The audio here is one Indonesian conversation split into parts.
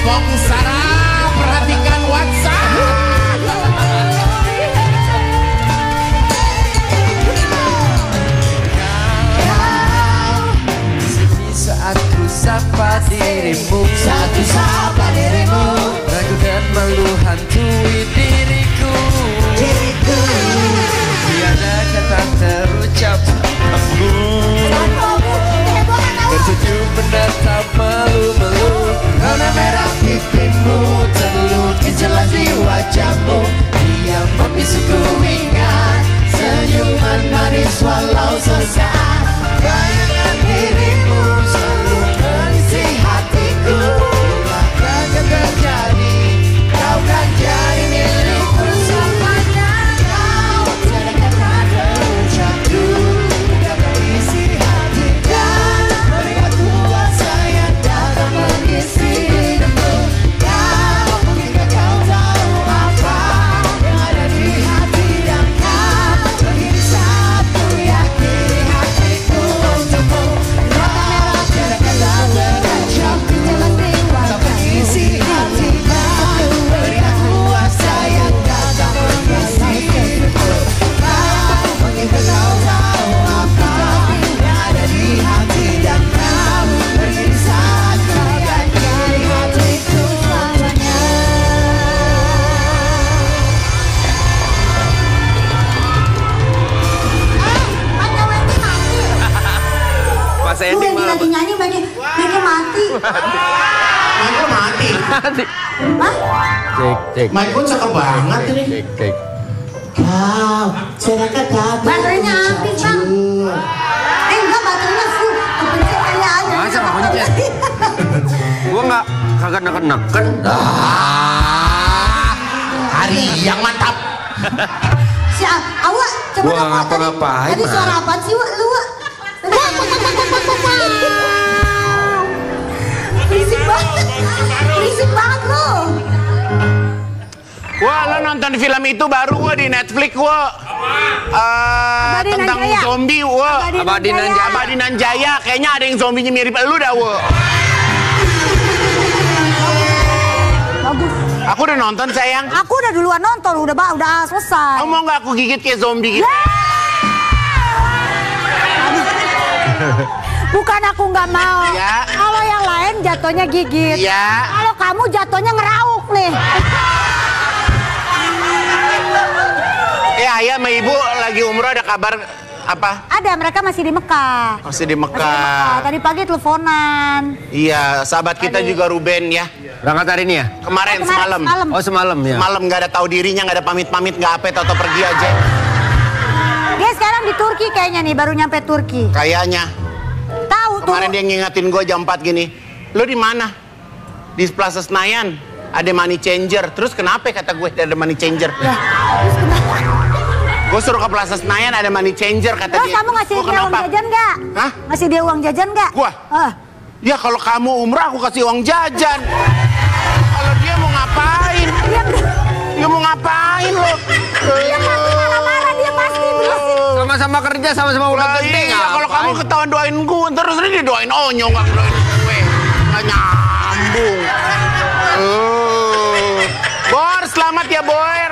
Depok Sarah, perhatikan WhatsApp. Saat ku sapa dirimu, saat ku sapa dirimu, ragu dan malu hantui diriku. Tiada kata terucap tersenyum menatap malu-malu. Warna merah pipimu terlut jelas di wajahmu, diam membisuku ingat senyuman manis walau sesaat. Bayangan dirimu selalu mengisi hatiku. Bila akan terjadi, kau kan jadi milikku selamanya. Kau tiada kata terucap, udah mengisi hati dan berikan kuasa yang datang mengisi hidupku. Kau mengingat kau tahu apa yang ada di hati dan kau begini satu yakini hatiku untukmu. Warna merah tiada kata terucap, tak mengisi hati dan berikan kuasa yang datang mengisi hidupku. Kau mengingat kau tahu apa yang ada di hati dan kau begini satu yakini hatiku selamanya. Pas ending malah lagi nyanyi mainnya mati. Michael mati. Hah? cek Michael cakep banget ini. cek. Kau tiada kata Baterainya habis, Bang. Enggak, baterainya full. Kepencet kayaknya aja. Masa nggak pencet? Gua nggak kagak neken. Hari yang mantap. Si Awa, coba Gua dong, Wak, ngapa-ngapain, tadi suara Mak. apaan sih, Wak? Lu, Wak? Berisik banget lu. Wah, lo nonton film itu baru gua di Netflix gua. Abadi Tentang Nanjaya. zombie gua. Abadi Nanjaya. Abadi Nanjaya. Kayaknya ada yang zombinya mirip lu dah gua. Bagus. Aku udah nonton sayang. Aku udah duluan nonton, udah selesai. Kamu mau nggak aku gigit kayak zombie gitu? Bukan aku nggak mau. Ya. Kalau yang lain jatuhnya gigit. Ya. Kalau kamu jatuhnya ngerauk nih. Ayah sama ibu lagi umroh, ada kabar apa? Ada, mereka masih di Mekah. Masih di Mekah. Mekah. Tadi pagi teleponan. Iya, sahabat kita juga Ruben ya. Berangkat hari ini ya? Kemarin semalam. Oh semalam ya? Semalam nggak ada tahu dirinya, nggak ada pamit-pamit, nggak apa, atau pergi aja. Dia sekarang di Turki kayaknya nih, baru nyampe Turki. Kayaknya. Tahu tuh. Kemarin dia ngingetin gue jam 4 gini. Lo di mana? Di Plaza Senayan. Ada money changer. Terus kenapa kata gue ada money changer? Ya, terus kenapa? Gue suruh ke Plaza Senayan ada money changer kata Terus dia. kamu ngasih Gua dia uang jajan nggak? Hah? Ngasih dia uang jajan nggak? Gua? Ya kalau kamu umrah aku kasih uang jajan. Kalau dia mau ngapain? Dia mau ngapain lo? Dia pasti marah-marah, dia pasti berisik. Sama-sama kerja, sama-sama udah Lah gede. iya, kalau kamu ketahuan doain gue, terus dia doain Onyo, nggak doain gue. Nggak nyambung. Bor, selamat ya Bor.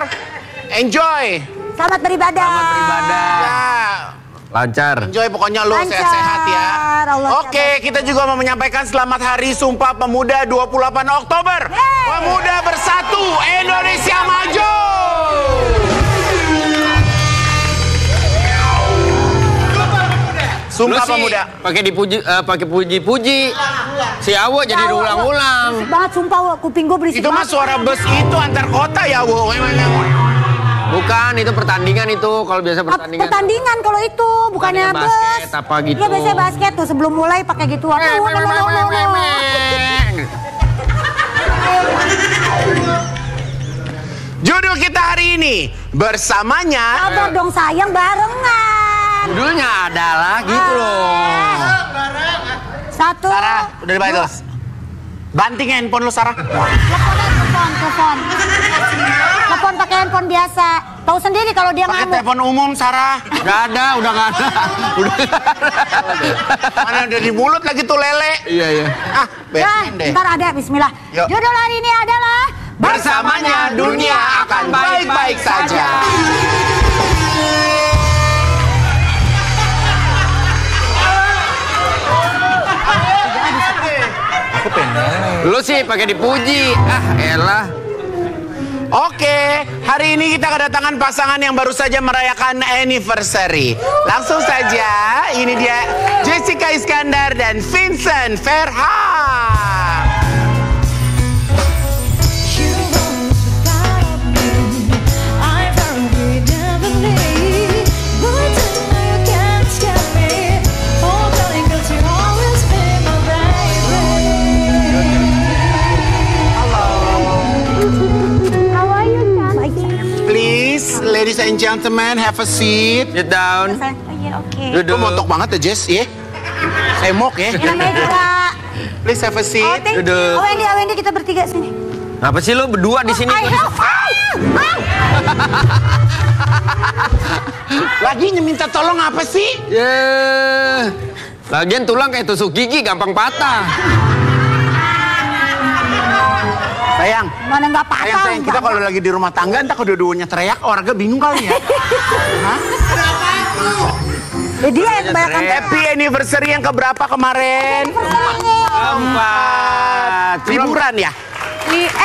Enjoy. Selamat beribadah. Selamat beribadah. Ya, Lancar. enjoy pokoknya lo Lancar. sehat-sehat ya. Allah Oke, kita juga mau menyampaikan selamat Hari Sumpah Pemuda 28 Oktober. Yeay. Pemuda bersatu, Indonesia maju. Sumpah Pemuda. Pakai dipuji, pakai puji-puji. Si Awo jadi diulang-ulang. Berisik banget, sumpah, kuping gue berisik Itu mah banget. suara bus itu antar kota ya, Wo. Bukan, itu pertandingan itu. Kalau biasa pertandingan. Pertandingan kalau itu, bukannya bus. basket apa gitu. Iya, biasanya basket tuh, sebelum mulai pakai gituan. Judul kita hari ini bersamanya. Sabar dong sayang, barengan. Judulnya adalah gitu loh. Satu. Sarah, udah dibayar dua. terus. Banting handphone lu, Sarah. Telepon. pakai handphone biasa. Tahu sendiri kalau dia Pakai ngamuk. telepon umum, Sarah. Gak ada, udah gak ada. Udah Mana udah di mulut lagi tuh lele. Iya, iya. Ah, beresin deh. Ntar ada, bismillah. Yuk. Judul hari ini adalah Bersamanya dunia akan baik-baik saja. Aku pengen. Lu sih pakai dipuji. Ah, elah. Oke, hari ini kita kedatangan pasangan yang baru saja merayakan anniversary. Langsung saja, ini dia Jessica Iskandar dan Vincent Verhaak. Please, ladies and gentlemen, have a seat. Sit down. Oh iya, oke. Duduk. Lu montok banget ya, Jess, ya? Semok ya. Ini namanya juga. Please have a seat. Oh, thank you. Duduk. Awendi, kita bertiga sini. Apa sih lu berdua di sini? I have Lagi minta tolong apa sih? Ya. Lagian tulang kayak tusuk gigi gampang patah. Sayang, Mana nggak patah? sayang, kita kalau lagi di rumah tangga, entah kedua-duanya teriak, warga bingung kali ya. Hah? Dia yang kebanyakan. Happy anniversary yang keberapa kemarin? Keempat. Liburan ya?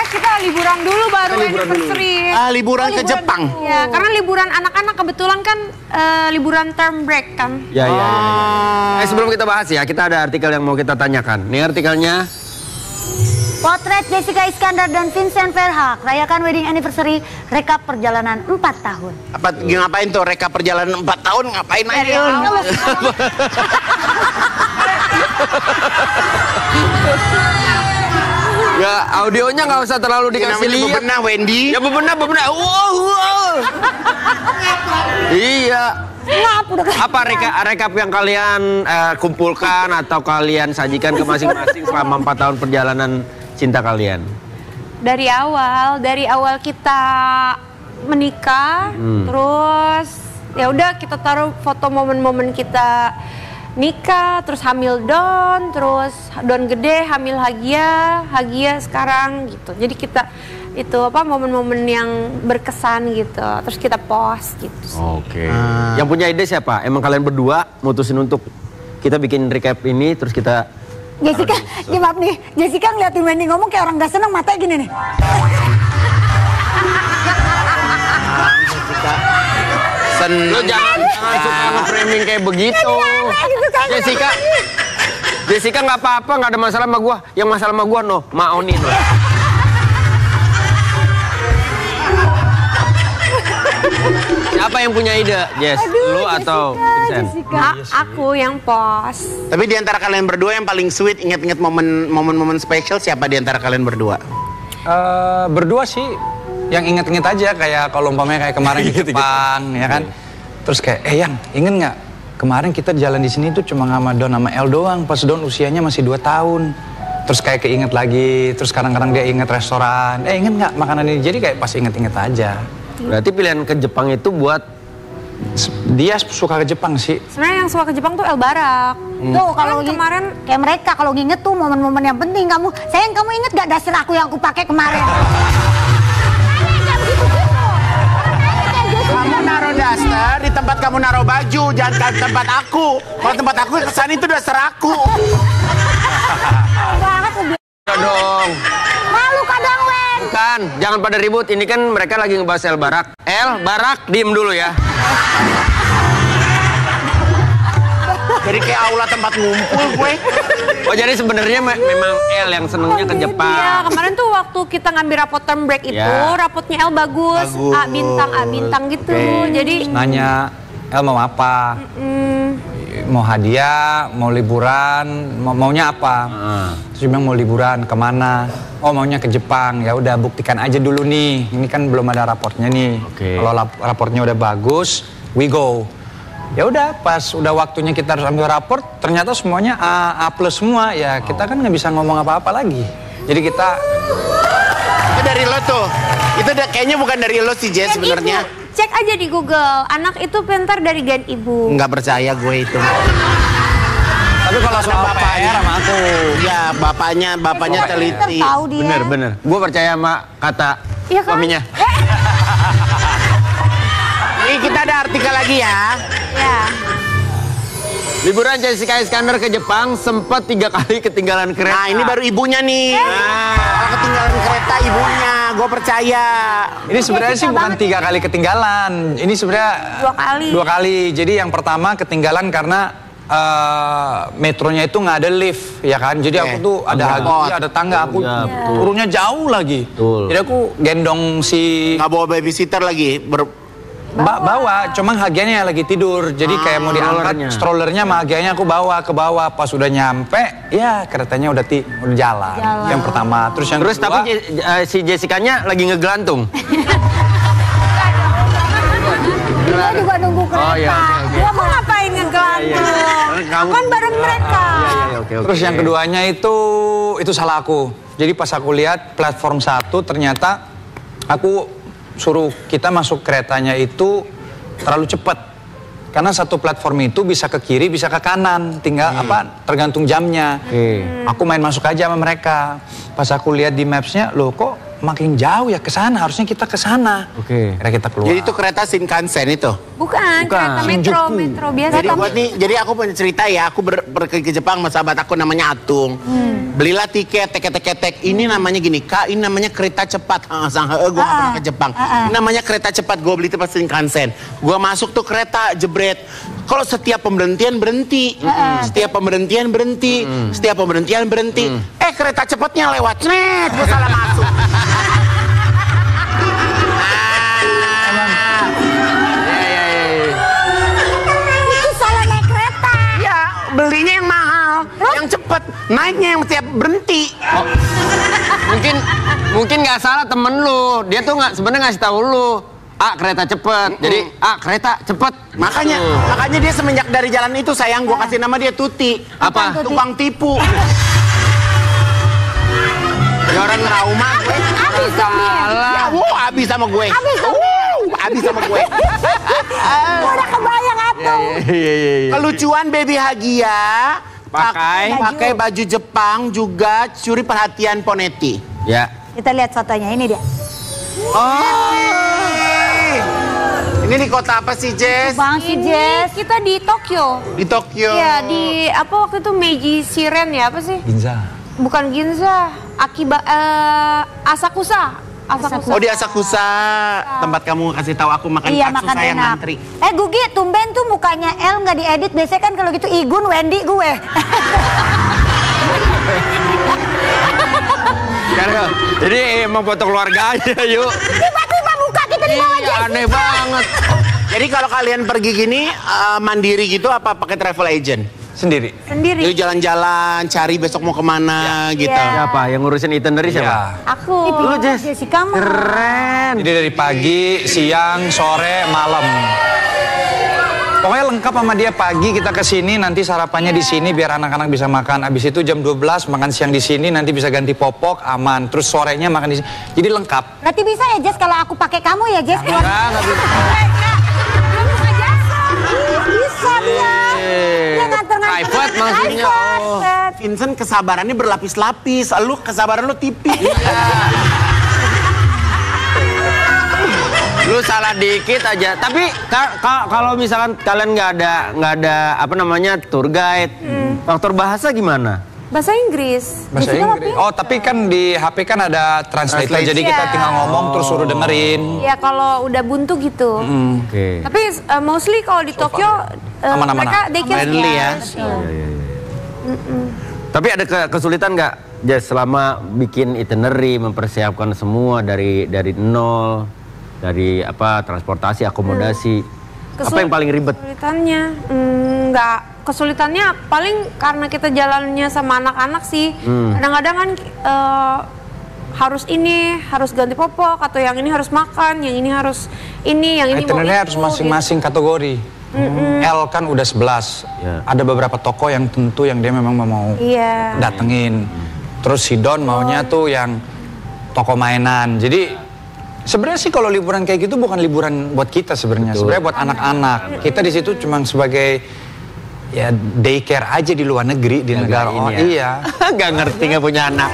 Kita liburan dulu baru anniversary. Liburan ke Jepang. Ya, karena liburan anak-anak kebetulan kan liburan term break kan. Ya, ya, ya. Sebelum kita bahas ya, kita ada artikel yang mau kita tanyakan. Ini artikelnya. Potret Jessica Iskandar dan Vincent Verhaak rayakan wedding anniversary rekap perjalanan 4 tahun. Apa ngapain tuh rekap perjalanan 4 tahun ngapain aja? Ya, audionya nggak usah terlalu dikasih lihat. Bebenah Wendy. Ya bebenah. Wow. Iya. Apa rekap yang kalian kumpulkan atau kalian sajikan ke masing-masing selama 4 tahun perjalanan cinta kalian? Dari awal kita menikah, terus ya udah kita taruh foto momen-momen kita nikah, terus hamil Don, terus Don gede, hamil Hagia sekarang gitu. Jadi kita itu momen-momen yang berkesan gitu, terus kita post gitu. Oke. Yang punya ide siapa? Emang kalian berdua mutusin untuk kita bikin recap ini terus kita Jessica, maaf nih, Jessica ngeliatin Wendy ngomong kayak orang gak seneng, matanya gini nih. Lo jangan suka nge-framing kayak begitu. Jessica nggak apa-apa, nggak ada masalah sama gua. Yang masalah sama gua Maoni no. Siapa yang punya ide, Jess? Lu atau Vincent? Aku yang post. Tapi di antara kalian berdua yang paling sweet, inget-inget momen-momen spesial siapa di antara kalian berdua? Berdua sih yang inget-inget aja, kayak kalau umpamanya kayak kemarin di Jepang, ya kan. Terus kayak, Yang inget nggak? Kemarin kita jalan di sini tuh cuma sama Don sama El doang, pas Don usianya masih 2 tahun. Terus kayak keinget lagi, terus kadang-kadang dia inget restoran. Inget nggak makanan ini? Jadi kayak pas inget-inget aja. Berarti pilihan ke Jepang itu buat dia suka ke Jepang sih. Sebenarnya yang suka ke Jepang tuh El Barak. Tuh kalau kemarin kayak mereka kalau nginget tuh momen-momen yang penting kamu. Sayang, kamu inget gak dasar aku yang aku pakai kemarin? Kamu naruh daster di tempat kamu naruh baju, jangan di tempat aku. Kalau tempat aku kesan itu daster aku. Banget lu. dong. Malu kadang, Wen. Bukan, jangan pada ribut. Ini kan mereka lagi ngebahas El Barak. El Barak, diem dulu ya. Jadi kayak aula tempat ngumpul gue. Oh jadi sebenarnya memang El yang senengnya ke Iya, Jepang. kemarin tuh waktu kita ngambil rapot term break itu, rapotnya El bagus. A bintang gitu. Oke. Jadi Nanya, El mau apa? Mau hadiah, mau liburan, maunya apa? Terus dia bilang mau liburan, kemana? Oh maunya ke Jepang, ya udah buktikan aja dulu nih. Ini kan belum ada raportnya nih. Oke. Kalau raportnya udah bagus, we go. Ya udah, pas udah waktunya kita harus ambil raport, ternyata semuanya A plus semua. Ya kita kan nggak bisa ngomong apa-apa lagi. Jadi kita dari lo tuh. Itu kayaknya bukan dari lo sih Jess sebenarnya. Cek aja di Google, anak itu pintar dari gen ibu. Nggak percaya gue itu. Tapi kalau soal bapaknya PR sama aku. Ya bapaknya teliti. Tahu dia. Bener. Gue percaya sama kata Iya kan? suaminya. Ini kita ada artikel lagi ya. Ya. Liburan Jessica Iskandar ke Jepang sempat 3 kali ketinggalan kereta. Nah ini baru ibunya nih. Kalau ketinggalan kereta ibunya, gue percaya. Ini sebenarnya sih bukan 3 kali ketinggalan. Ini sebenarnya 2 kali. 2 kali. Jadi yang pertama ketinggalan karena metronya itu nggak ada lift, ya kan? Jadi aku tuh ada tangga, aku turunnya jauh lagi. Betul. Jadi aku gendong si Nggak bawa babysitter lagi. bawa, cuma Hagianya lagi tidur. Jadi kayak mau diangkat strollernya sama Hagianya aku bawa ke bawah. Pas udah nyampe, ya keretanya udah jalan. Yang pertama, terus yang kedua. Tapi si Jessica-nya lagi ngegelantung. Dia juga nunggu kereta. Oh, iya, oke. Dia mau ngapain ngegelantung? Kan bareng mereka. Oke. Terus yang keduanya itu salah aku. Jadi pas aku lihat platform 1 ternyata aku suruh kita masuk keretanya itu terlalu cepat. Karena satu platform itu bisa ke kiri, bisa ke kanan, tinggal tergantung jamnya. Aku main masuk aja sama mereka. Pas aku lihat di mapsnya, loh kok makin jauh ya ke sana, harusnya kita ke sana. Akhirnya kita keluar. Jadi itu kereta Shinkansen itu? Bukan. Kereta metro biasa. Jadi aku punya cerita ya, aku pergi ke Jepang sama sahabat aku namanya Atung. Belilah tiket, tek-tek. Ini namanya gini, Kak, ini namanya kereta cepat. Gue gak pernah ke Jepang. Ini namanya kereta cepat, gue beli tempat Shinkansen. Gue masuk tuh kereta, jebret. Kalau setiap pemberhentian berhenti. Setiap pemberhentian berhenti. Setiap pemberhentian berhenti. Kereta cepatnya lewat. Net, gue salah masuk. Itu salah naik kereta. Ya, belinya yang mahal, yang cepet, naiknya yang setiap berhenti. Mungkin nggak salah temen lu. Dia tuh sebenarnya ngasih tahu lu. Kereta cepet. Jadi kereta cepet. Makanya dia semenjak dari jalan itu sayang, gua kasih nama dia Tuti. Apa? Tukang tipu. Ya orang trauma gue. Abis dong dia. Ya, abis sama gue. Abis sama gue. Gua udah kebayang Atung. Kelucuan baby Hagia pakai baju Jepang juga curi perhatian Ponetti. Ya. Kita lihat fotonya, ini dia. Ini di kota apa sih, Jess? Bang si Jess. Kita di Tokyo. Di Tokyo. Iya, di apa waktu itu Meiji Shiren ya, apa sih? Ginza. Bukan Ginza, Asakusa. Oh di Asakusa, tempat kamu kasih tahu aku makan Iya, katsu makan saya enak. ngantri. Gugi, tumben tuh mukanya El nggak diedit. Biasanya kan kalau gitu Igun, Wendy, gue. Jadi emang foto keluarga aja yuk. Tiba-tiba muka kita di bawah Jess. Aneh banget. Jadi kalau kalian pergi gini mandiri gitu apa pakai travel agent? Sendiri. Jadi jalan-jalan, cari besok mau kemana gitu. Siapa yang ngurusin itinerary siapa? Aku. Oh, Lu Jessica mah. Keren. Jadi dari pagi, siang, sore, malam. Pokoknya lengkap sama dia. Pagi kita ke sini, nanti sarapannya di sini biar anak-anak bisa makan. Abis itu jam 12 makan siang di sini, nanti bisa ganti popok, aman. Terus sorenya makan di sini. Jadi lengkap. Berarti bisa ya Jess kalau aku pakai kamu ya Jess? Enggak bisa. Bisa dia. Dia nganter-nganter. Private maksudnya. Oh. Vincent kesabarannya berlapis-lapis, lu kesabaran lu tipis. Lu salah dikit aja. Tapi kalau misalkan kalian nggak ada apa namanya tour guide, faktor bahasa gimana? Bahasa Inggris. Bahasa Inggris. Oh, tapi kan di HP kan ada translator, jadi kita tinggal ngomong terus suruh dengerin. Ya kalau udah buntu gitu. Oke. Tapi mostly kalau di Tokyo Aman-aman. mereka they can Friendly ya. Tapi ada kesulitan nggak, Jess, selama bikin itinerary, mempersiapkan semua dari nol, dari apa transportasi, akomodasi, apa yang paling ribet? Kesulitannya, kesulitannya paling karena kita jalannya sama anak-anak sih. Kadang-kadang kan harus ganti popok, atau yang ini harus makan, yang ini harus ini, yang ini mau Itinerary itu. harus masing-masing kategori. L kan udah 11. Ada beberapa toko yang tentu yang dia memang mau datengin. Terus si Don maunya tuh yang toko mainan. Jadi sebenarnya sih kalau liburan kayak gitu bukan liburan buat kita sebenarnya. Sebenarnya buat anak-anak. Kita di situ cuma sebagai ya daycare aja di luar negeri, di negara ini. Ya. Iya. Gak ngerti, gak punya anak.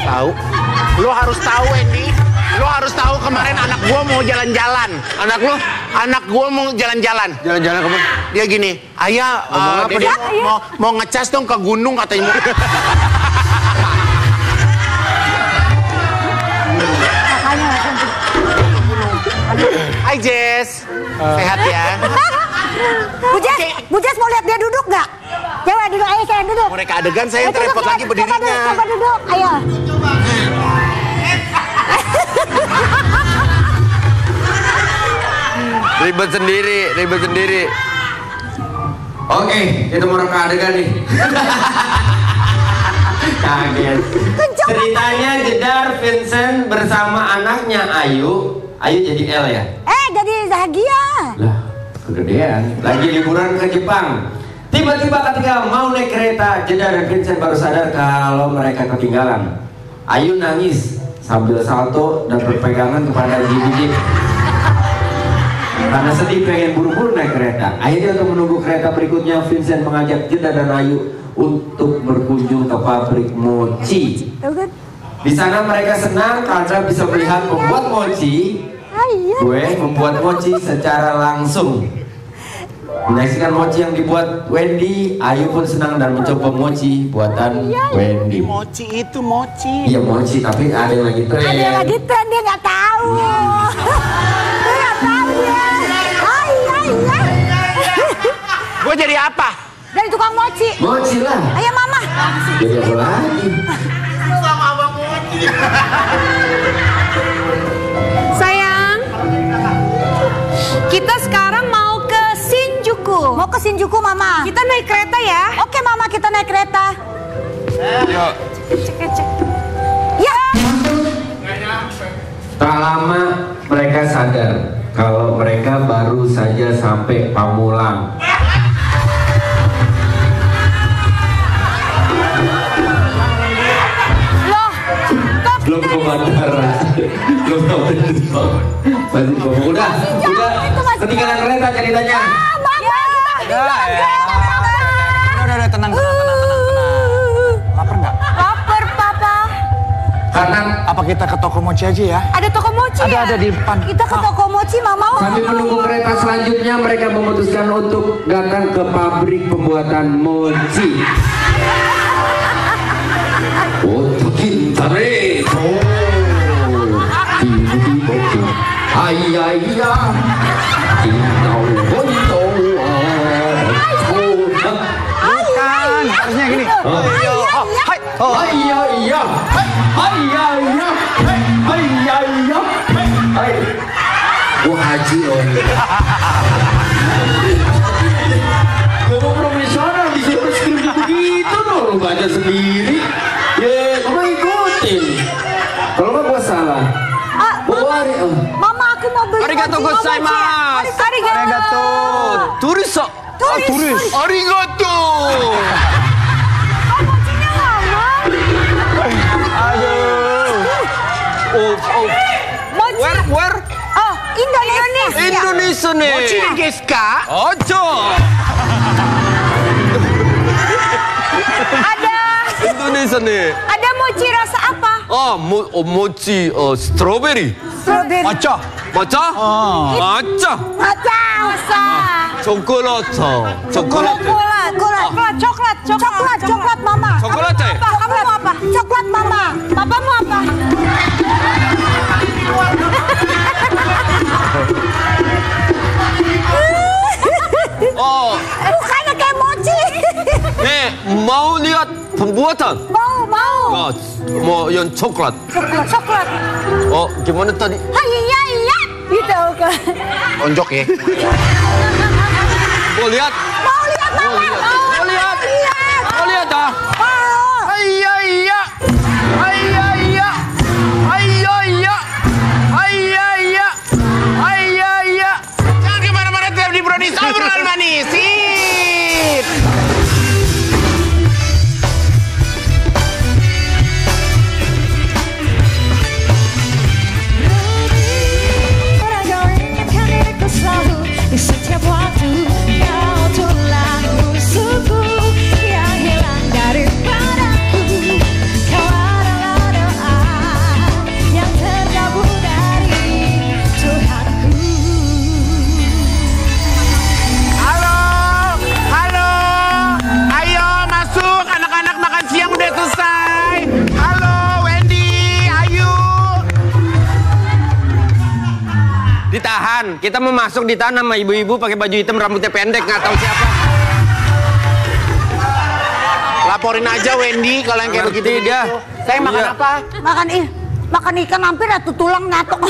Tahu? Lo harus tahu, Andy. Lo harus tahu kemarin anak gua mau jalan-jalan. Anak lo? Anak gua mau jalan-jalan. Jalan-jalan kemana? Dia gini, ayah, dia mau ngecas dong ke gunung katanya. Hai Jess, sehat ya? Bu Jess mau lihat dia duduk nggak? Coba duduk, ayo saya duduk. Mereka adegan saya repot lagi berdirinya. Coba duduk, ayo. Ribet sendiri. Oke, kita mau reka adegan nih. Kaget. Ceritanya Jedar Vincent bersama anaknya Ayu jadi L ya? Jadi Zahagia. Lah, kegedean. Lagi liburan ke Jepang. Tiba-tiba ketika mau naik kereta, Jedar dan Vincent baru sadar kalau mereka ketinggalan. Ayu nangis sambil salto dan berpegangan kepada Jeep. Karena sedih pengen buru-buru naik kereta. Akhirnya untuk menunggu kereta berikutnya, Vincent mengajak Jedar dan Ayu untuk berkunjung ke pabrik mochi. Di sana mereka senang karena bisa melihat pembuat mochi. Gue membuat mochi secara langsung. Menyaksikan mochi yang dibuat Wendy, Ayu pun senang dan mencoba mochi buatan Wendy. Mochi itu mochi. Iya mochi, tapi ada yang lagi tren. Ada yang lagi tren, dia nggak tahu. Dia nggak tahu ya. Gue jadi apa? Dari tukang mochi. Mochi lah. Ayo mama. Jadi apa lagi? Sama abang mochi. Sayang, kita sekarang mau ke Shinjuku. Mau ke Shinjuku mama. Kita naik kereta ya. Oke mama, kita naik kereta. Yuk. Cek. Ya. Tak lama mereka sadar kalau mereka baru saja sampai Pamulang. Loh, kok Belum ke bandara. Belum sampai Jepang. Masih ngomong udah. Ketinggalan kereta ceritanya. mama kita ketinggalan kereta mama. Udah, tenang. Lapar nggak? Lapar papa. Karena Apa kita ke toko mochi aja ya? Ada toko mochi ya? Ada di depan. Kita ke toko mochi mama. sambil menunggu kereta selanjutnya, mereka memutuskan untuk datang ke pabrik pembuatan mochi. Untuk kintare. Ayah. Bukan, harusnya gini. Gua haji loh. Gua profesional disuruh skrip begitu loh, lu baca sendiri. Ya, kamu ikutin. Kalau nggak gua salah. Mama aku mau beli. Arigatou gozaimasu. Arigato. Turis. Turis. Arigato. Mochinya mama. Mochi. Where? Oh, Indonesia. Indonesia nih. Mochi guys kak. Ojo. Indonesia nih. Ada mochi rasa apa? Mochi strawberry. Strawberry. Maca. Matcha? Matcha. Masa. Coklat. Coklat mama. Coklat ya? Kamu mau apa? Coklat mama. Papa mau apa? Bukannya kayak mochi. Nih, mau lihat pembuatan? Mau. Mau yang coklat. Coklat. Oh, gimana tadi? Iya. Gitu kan. Onjok ya. Mau lihat? Mau lihat mama. Mau lihat? Mau lihat ah? Ayah. Jangan kemana-mana, tiap di Brownies obrolan manis. Sip. Ditahan. Kita mau masuk ditahan sama ibu-ibu pakai baju hitam rambutnya pendek nggak tahu siapa. Laporin aja Wendy kalau yang kayak begitu dia. Saya makan Iya. apa? Makan ikan hampir atuh tulang nyatok.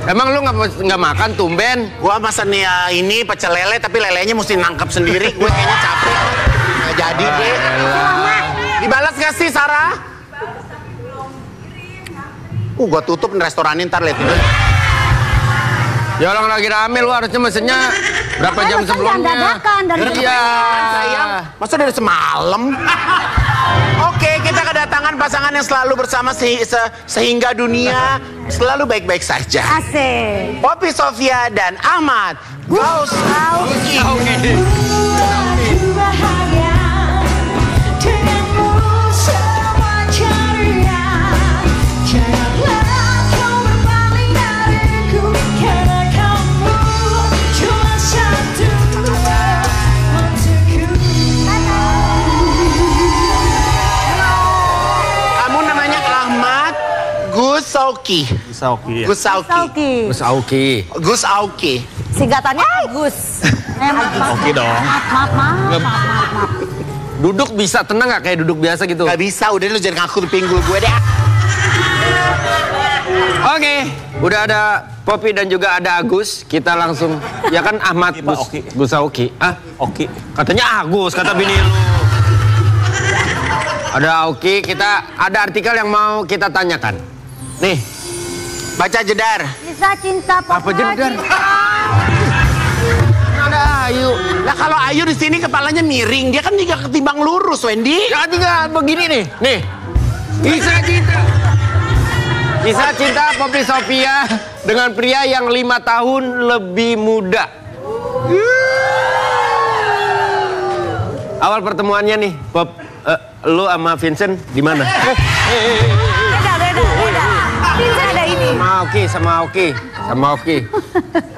Emang lu nggak makan tumben? Gua pesan ya ini pecel lele tapi lelenya mesti nangkep sendiri. Gue kayaknya capek. Nggak jadi deh. Dibalas gak sih Sarah? Gua tutup restoranin ntar lihat itu. Ya orang lagi rame lu harusnya mesennya berapa jam sebelumnya? Dadakan dari Iya. Sayang, masa dari semalam? Oke, kita kedatangan pasangan yang selalu bersama sehingga dunia selalu baik-baik saja. Asik. Poppy Sofia dan Ahmad Gus-Auki. Kamu namanya Ahmad Gus-Auki. Gus-Auki. Singkatannya Agus. Oke dong. Maaf. Duduk bisa tenang nggak kayak duduk biasa gitu? Gak bisa, udah lu jangan ngaku di pinggul gue deh. Oke, udah ada Poppy dan juga ada Agus. Kita langsung, ya kan Ahmad Gus-Auki. Ah, Oki. Katanya Agus, kata bini lu. Ada Auki, kita ada artikel yang mau kita tanyakan. Nih, Baca jedar. Bisa cinta apa jedar? Ada Ayu. Lah kalau Ayu di sini kepalanya miring, dia kan juga ketimbang lurus, Wendy. Ya tinggal begini nih. Nih. Kisah cinta Poppy Sofia dengan pria yang 5 tahun lebih muda. Awal pertemuannya nih, Pop, lu sama Vincent di mana? Beda. Vincent ada ini. Sama Oki.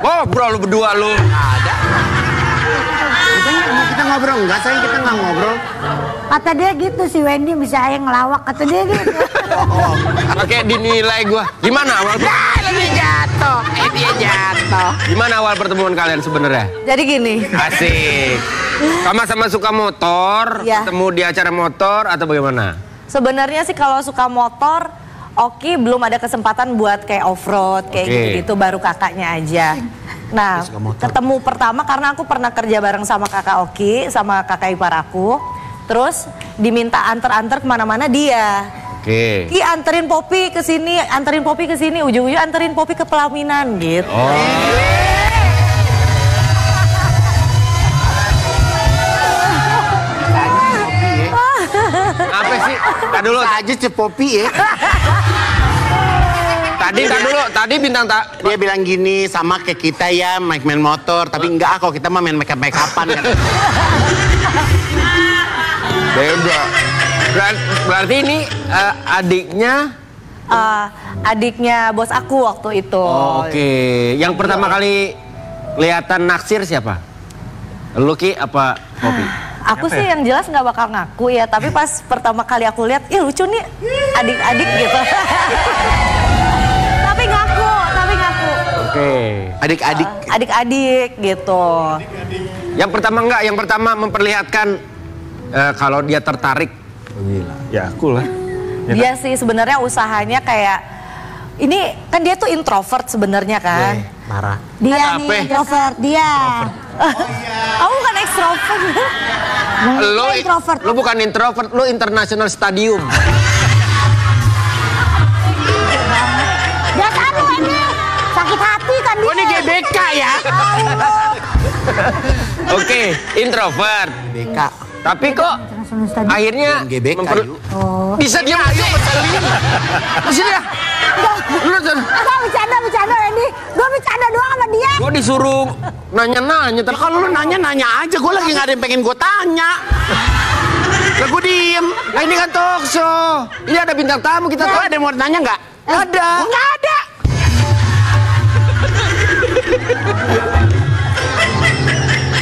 Oh, bro, lu berdua lu. Ada. Kita ngobrol enggak, sayang, kita nggak ngobrol. Kata dia gitu si Wendy bisa aja ngelawak, kata dia gitu. Oke, dinilai gua. Gimana awal Dia jatuh. Gimana awal pertemuan kalian sebenarnya? Jadi gini, Asik. Sama-sama suka motor, Iya. ketemu di acara motor atau bagaimana? sebenarnya sih kalau suka motor, Oki belum ada kesempatan buat kayak off-road, kayak Oke. gitu-gitu, baru kakaknya aja. Nah, ketemu pertama karena aku pernah kerja bareng sama kakak Oki, sama kakak ipar aku. Terus diminta anter-anter kemana-mana dia. Oke. Ki anterin Poppy ke sini, ujung-ujung anterin Poppy ke pelaminan gitu. Apa sih? Tadi dulu Aja cepopi ya. Tadi bintang tak. Dia bilang gini, sama kayak kita ya main motor, tapi enggak kok kita mah main make-upan kan. Beda. Berarti ini adiknya. Adiknya bos aku waktu itu. Oke. Yang pertama kali kelihatan naksir siapa? Lu Ki apa Poppy? Aku sih yang jelas nggak bakal ngaku ya, tapi pas pertama kali aku lihat, ih lucu nih adik-adik gitu. Tapi ngaku. Oke. Adik-adik. Adik-adik gitu. Yang pertama memperlihatkan kalau dia tertarik. Gila. Ya aku lah. Dia sih sebenarnya usahanya kayak ini kan dia tuh introvert sebenarnya kan. Marah. Dia Apa? nih introvert, dia. Kamu bukan ekstrovert. Lu bukan introvert, lu international stadium. Dia kan ini sakit hati kan dia. Oh ini GBK ya? Oke, introvert. GBK. Tapi kok akhirnya GBK yuk. bisa diam aja. Bisa dia. Lu Enggak bercanda ini. Gue bercanda doang sama dia. gua disuruh nanya-nanya Ya kalau lu nanya aja, gue lagi nggak ada yang pengen gue tanya. Lah gue diem. Nah ini kan talk show. Ini ada bintang tamu kita Lu tuh. ada yang mau nanya nggak? Ada. Nggak ada.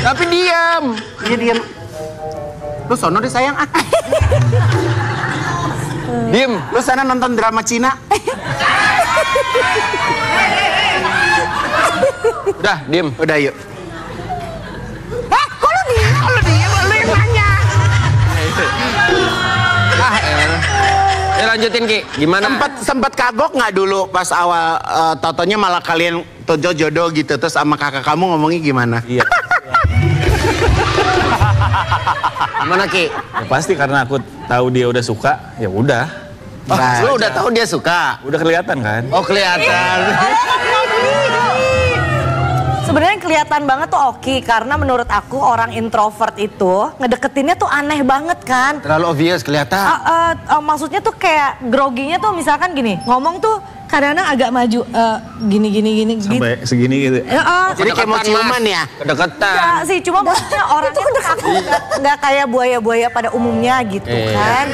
Tapi diam. Iya diem. Lu sono deh sayang ah. Diam. Lu sana nonton drama Cina. Udah, diem. Udah yuk. Kok lu diem? Lu diem, lu yang nanya. Ya lanjutin Ki, gimana? Sempet kagok nggak dulu pas awal totonya malah kalian jodoh gitu, terus sama kakak kamu ngomongnya gimana? Iya. Gimana Ki? Ya pasti karena aku tahu dia udah suka, ya udah. Lu udah tahu dia suka? Udah kelihatan kan? Oh kelihatan. Sebenarnya kelihatan banget tuh Oki karena menurut aku orang introvert itu ngedeketinnya tuh aneh banget kan. Terlalu obvious kelihatan. Maksudnya tuh kayak groginya tuh misalkan gini, ngomong tuh kadang-kadang agak maju gini. Sampai segini gitu. Jadi kayak mau ciuman ya? Kedekatan. Enggak sih, cuma maksudnya orangnya tuh aku nggak kayak buaya-buaya pada umumnya gitu kan.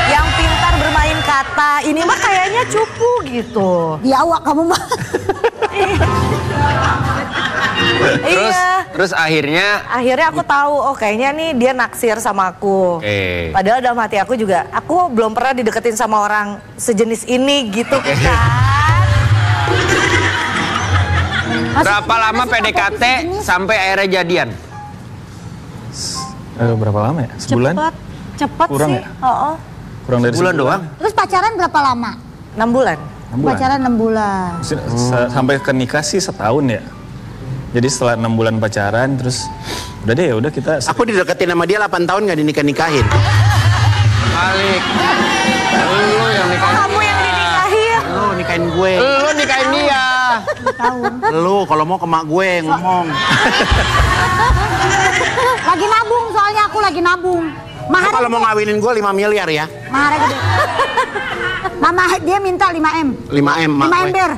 Yang pintar bermain kata, ini mah kayaknya cupu gitu. Ya awak kamu mah. Terus akhirnya aku tahu, oh kayaknya nih dia naksir sama aku. Padahal dalam hati aku juga, aku belum pernah dideketin sama orang sejenis ini gitu kan. berapa lama PDKT sampai akhirnya jadian? Berapa lama ya? Sebulan? Cepet kurang sih. Ya? Kurang dari sebulan doang. Terus pacaran berapa lama? 6 bulan. Pacaran 6 bulan. Sampai ke nikah sih setahun ya. Jadi setelah 6 bulan pacaran terus udah deh ya udah kita. Aku dideketin sama dia 8 tahun nggak dinikah-nikahin. Balik. Lu yang nikahin. Kamu yang dinikahin. Lu nikahin gue. Lu nikahin dia. Lu kalau mau ke mak gue ngomong. Lagi nabung soalnya aku lagi nabung. Mahar Kalau mau ngawinin gue 5 miliar ya. Mahar gede. Mama dia minta 5M. 5M mak 5 gue. ember.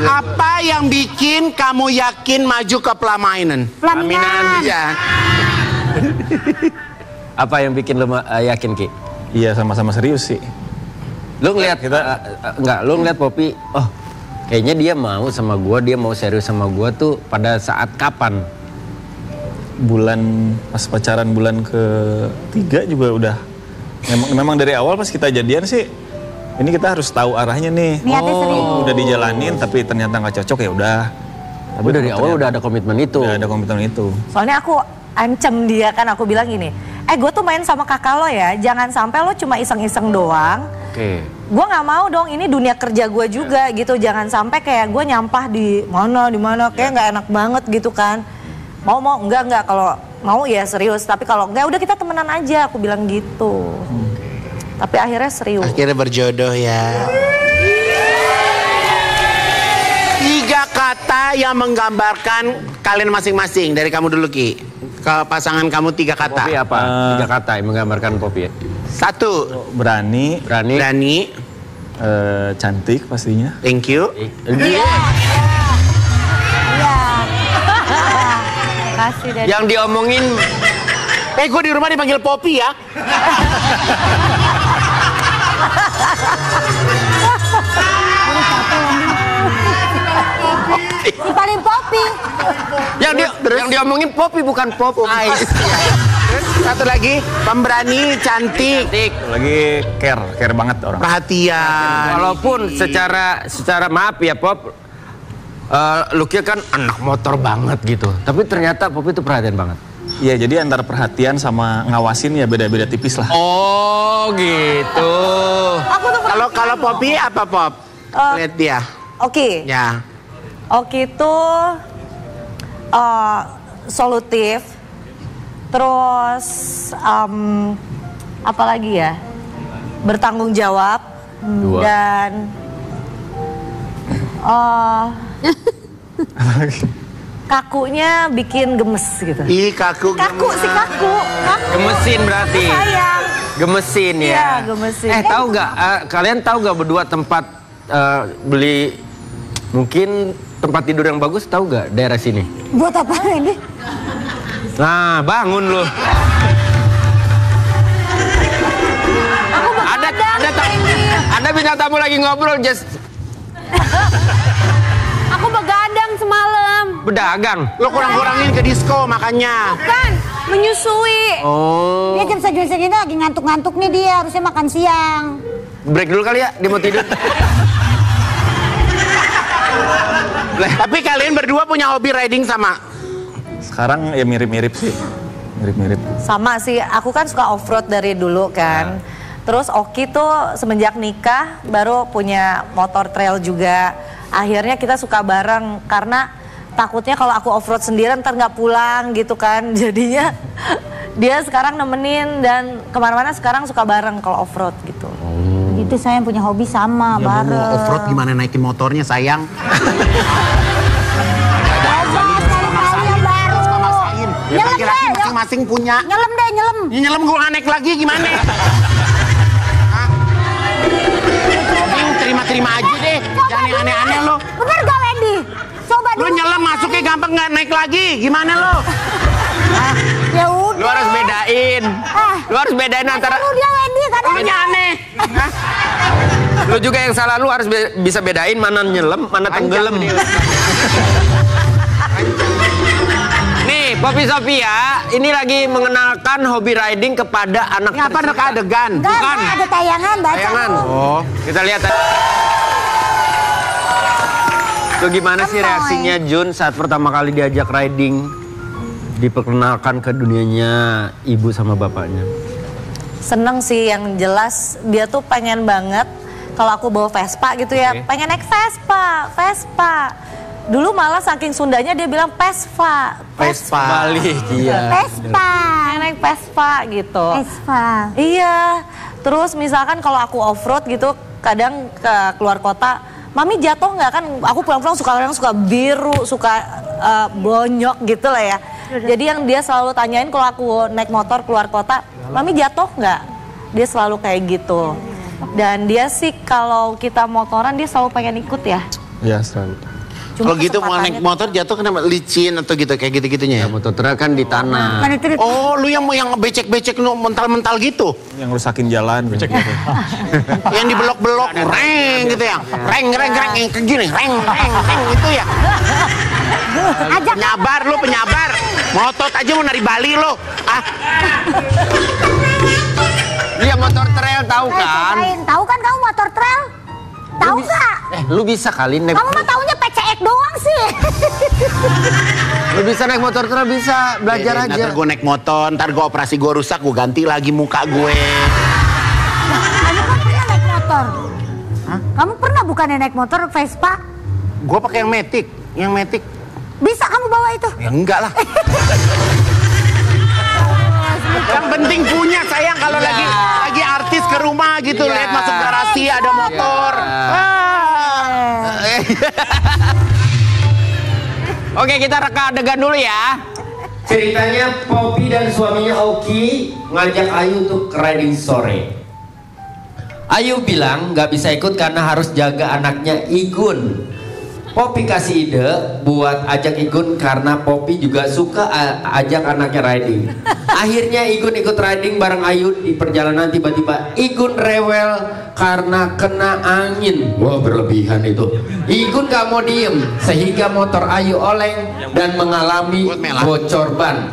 Apa yang bikin kamu yakin maju ke pelaminan? Pelaminan. Iya. Apa yang bikin lu yakin Ki? Iya sama-sama serius sih. Lu ngeliat lu ngeliat Poppy, oh kayaknya dia mau sama gua, dia mau serius sama gua tuh pada saat kapan? Pas pacaran bulan ke-3 juga udah. Memang dari awal pas kita jadian sih, ini kita harus tahu arahnya nih. Niatnya serius. Udah dijalanin tapi ternyata nggak cocok ya udah. Tapi dari awal udah ada komitmen itu. Udah ada komitmen itu. Soalnya aku ancam dia kan, aku bilang gini, gue tuh main sama kakak lo ya, jangan sampai lo cuma iseng-iseng doang. Oke. Gue nggak mau dong, ini dunia kerja gue juga gitu, jangan sampai kayak gue nyampah di mana, kayak nggak enak banget gitu kan. Mau enggak kalau mau ya serius, tapi kalau enggak udah kita temenan aja, aku bilang gitu. Tapi akhirnya serius. Akhirnya berjodoh ya. 3 kata yang menggambarkan kalian masing-masing. Dari kamu dulu Ki. Ke pasangan kamu 3 kata. Poppy apa? 3 kata yang menggambarkan Poppy ya? 1. Berani. Cantik pastinya. Thank you. Iya. Kasih dari Yang diomongin Gue di rumah dipanggil Poppy ya. Si paling Poppy. yang diomongin Poppy bukan Pop. Terus satu lagi, pemberani, cantik. Lagi care banget orang. Perhatian. Walaupun secara maaf ya Pop, Lucky kan anak motor banget gitu. Tapi ternyata Poppy itu perhatian banget. Iya, jadi antara perhatian sama ngawasin ya beda-beda tipis lah. Oh gitu. Kalau Poppy apa Pop? Lihat dia. Oke. Ya. Oki itu solutif, terus apa lagi ya, bertanggung jawab, dan kakunya bikin gemes gitu. Ih kaku. Kaku. Gemesin berarti. Sayang. Gemesin ya. Iya, gemesin. Tahu nggak? Kalian tahu nggak berdua tempat beli mungkin tempat tidur yang bagus, tahu nggak daerah sini? Buat apa ini? Nah, bangun lu. Ada bintang tamu lagi ngobrol, just Aku begadang semalam. berdagang. Lo kurang-kurangin ke disco makanya. Bukan, menyusui. Oh. Dia jam segini lagi ngantuk-ngantuk nih dia, harusnya makan siang. Break dulu kali ya, dia mau tidur. Tapi kalian berdua punya hobi riding sama? Sekarang ya mirip-mirip sih. Mirip-mirip. Sama sih, aku kan suka off-road dari dulu kan. Terus Oki tuh semenjak nikah baru punya motor trail juga. Akhirnya kita suka bareng karena takutnya kalau aku off-road sendirian ntar nggak pulang gitu kan. Jadinya dia sekarang nemenin dan kemana-mana sekarang suka bareng kalau off-road gitu. Itu saya yang punya hobi sama Ya, bareng. mau off-road gimana naikin motornya sayang? Ya laki-laki masing-masing punya. Nyelam deh, nyelam. Ya, nyelam gue nggak naik lagi gimana? Terima-terima aja deh. Jangan yang aneh-aneh lo. Bener gak Wendy? Coba Lu nyelam masuknya gampang nggak naik lagi. Gimana lo? Ya udah. Lu harus bedain. Lu harus bedain antara. Lu dia Wendy katanya. Lu aneh. Lu juga yang salah, lu harus bisa bedain mana nyelam, mana tenggelam. Nih, Poppy Sofia ini lagi mengenalkan hobi riding kepada anak Ini apa reka adegan? Bukan, ada tayangan, baca. Tayangan. lu. Oh, Kita lihat. Tuh gimana sih reaksinya Jun saat pertama kali diajak riding, diperkenalkan ke dunianya ibu sama bapaknya? Seneng sih, yang jelas dia tuh pengen banget kalau aku bawa Vespa gitu ya. Pengen naik Vespa. Dulu malah saking Sundanya dia bilang Vespa. Balik, iya. Vespa. Pengen naik Vespa gitu. Vespa. Iya. Terus misalkan kalau aku off-road gitu, kadang ke keluar kota, Mami jatuh nggak kan? Aku pulang-pulang suka biru, suka bonyok gitu lah ya. Jadi yang dia selalu tanyain kalau aku naik motor keluar kota, Mami jatuh nggak? Dia selalu kayak gitu. Dan dia sih kalau kita motoran dia selalu pengen ikut ya. Iya, selalu. kalau gitu mau naik motor jatuh kenapa licin atau gitu kayak gitu-gitunya ya? Motor trail kan di tanah. Oh, lu yang becek-becek lu mental-mental gitu? Yang rusakin jalan. Yang dibelok-belok, reng gitu ya? Reng yang kayak gini, reng gitu ya? Penyabar lu, penyabar. Ngotot aja mau nari Bali lu. Iya, motor trail tahu kan? Tahu kan kamu motor trail? Tahu nggak? Lu bisa kali naik. Kamu mah taunya PCX doang sih. Lu bisa naik motor trail, bisa belajar aja. Ntar gue naik motor, ntar gue operasi gue rusak, gue ganti lagi muka gue. Kamu kan pernah naik motor? Kamu pernah bukannya naik motor Vespa? Gue pakai yang Matic. Bisa kamu bawa itu? Ya enggak lah. Yang penting punya sayang kalau lagi artis ke rumah gitu lihat masuk garasi ada motor. Oke, kita reka adegan dulu ya. Ceritanya Poppy dan suaminya Oki ngajak Ayu untuk riding sore. Ayu bilang nggak bisa ikut karena harus jaga anaknya Igun. Poppy kasih ide buat ajak Igun karena Poppy juga suka ajak anaknya riding. Akhirnya Igun ikut riding bareng Ayu. Di perjalanan tiba-tiba Igun rewel karena kena angin. Wah, berlebihan itu. Igun gak mau diem sehingga motor Ayu oleng dan mengalami bocor ban.